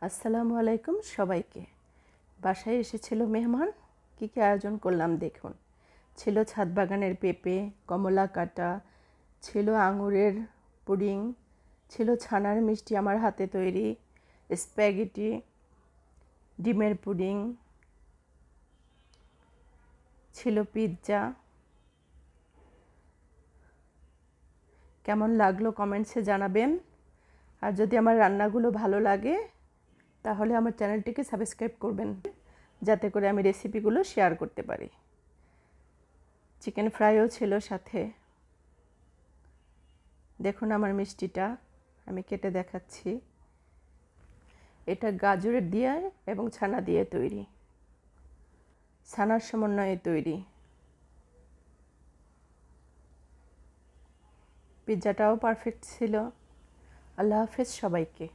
আসসালামু আলাইকুম সবাইকে। বাসায় এসেছিল মেহমান, কী কী আয়োজন করলাম দেখুন। ছিল ছাদ বাগানের পেঁপে, কমলা কাটা, ছিল আঙুরের পুডিং, ছিল ছানার মিষ্টি আমার হাতে তৈরি, স্প্যাগেটি, ডিমের পুডিং, ছিল পিৎজা। কেমন লাগলো কমেন্টসে জানাবেন। আর যদি আমার রান্নাগুলো ভালো লাগে তাহলে আমার চ্যানেলটিকে সাবস্ক্রাইব করবেন, যাতে করে আমি রেসিপিগুলো শেয়ার করতে পারি। চিকেন ফ্রাইও ছিল সাথে। দেখুন আমার মিষ্টিটা আমি কেটে দেখাচ্ছি। এটা গাজরের দিয়ে এবং ছানা দিয়ে তৈরি, ছানার সমন্বয়ে তৈরি। পিৎজাটাও পারফেক্ট ছিল। আল্লাহ হাফেজ সবাইকে।